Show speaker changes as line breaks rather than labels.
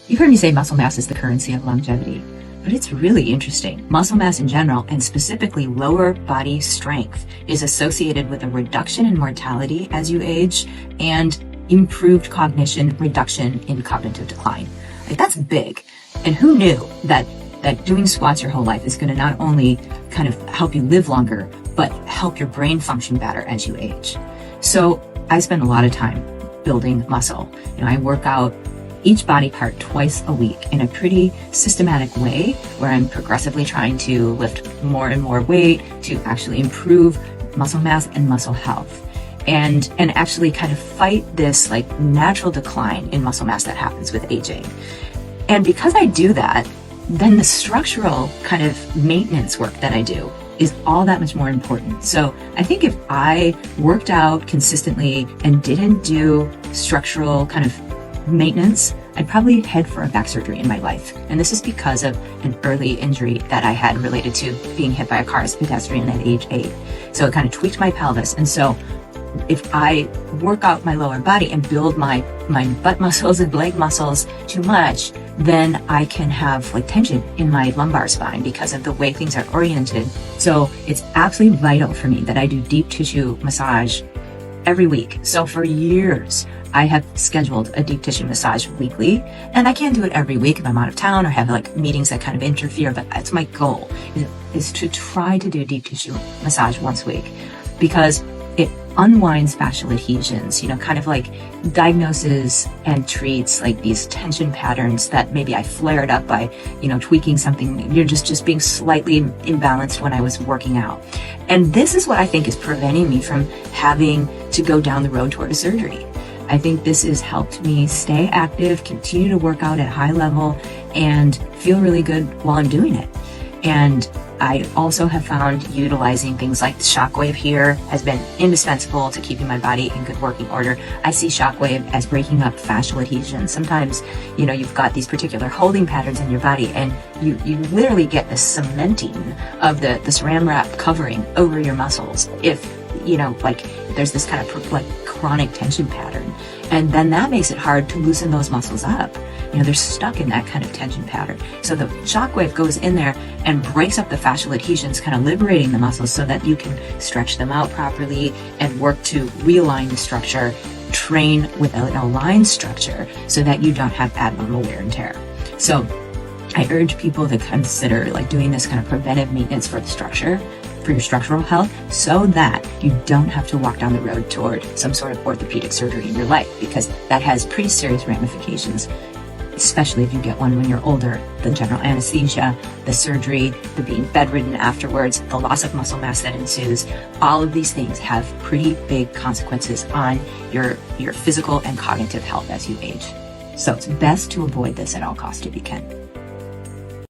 You've heard me say muscle mass is the currency of longevity, but it's really interesting. Muscle mass in general, and specifically lower body strength, is associated with a reduction in mortality as you age and improved cognition, reduction in cognitive decline. Like, that's big. And who knew that doing squats your whole life is going to not only kind of help you live longer, but help your brain function better as you age. So I spend a lot of time building muscle. I work out each body part twice a week in a pretty systematic way, where I'm progressively trying to lift more and more weight to actually improve muscle mass and muscle health, and actually kind of fight this like natural decline in muscle mass that happens with aging. And because I do that, then the structural kind of maintenance work that I do is all that much more important. So I think if I worked out consistently and didn't do structural kind of maintenance, I'd probably head for a back surgery in my life. And this is because of an early injury that I had related to being hit by a car as a pedestrian at age 8. So it kind of tweaked my pelvis. And so if I work out my lower body and build my butt muscles and leg muscles too much, then I can have like tension in my lumbar spine because of the way things are oriented. So it's absolutely vital for me that I do deep tissue massage every week. So for years, I have scheduled a deep tissue massage weekly, and I can't do it every week if I'm out of town or have like meetings that kind of interfere, but that's my goal, is to try to do deep tissue massage once a week, because it unwinds fascial adhesions, kind of like diagnoses and treats like these tension patterns that maybe I flared up by, tweaking something. You're just being slightly imbalanced when I was working out. And this is what I think is preventing me from having to go down the road toward a surgery. I think this has helped me stay active, continue to work out at high level, and feel really good while I'm doing it. And I also have found utilizing things like Shockwave here has been indispensable to keeping my body in good working order. I see Shockwave as breaking up fascial adhesions. Sometimes, you've got these particular holding patterns in your body, and you literally get the cementing of the saran wrap covering over your muscles. If, there's this kind of chronic tension pattern, and then that makes it hard to loosen those muscles up. They're stuck in that kind of tension pattern. So the Shockwave goes in there and breaks up the fascial adhesions, kind of liberating the muscles so that you can stretch them out properly and work to realign the structure, train with an aligned structure so that you don't have abnormal wear and tear. So I urge people to consider doing this kind of preventive maintenance for the structure, for your structural health, so that you don't have to walk down the road toward some sort of orthopedic surgery in your life, because that has pretty serious ramifications, especially if you get one when you're older. The general anesthesia, the surgery, the being bedridden afterwards, the loss of muscle mass that ensues, all of these things have pretty big consequences on your physical and cognitive health as you age. So it's best to avoid this at all costs if you can.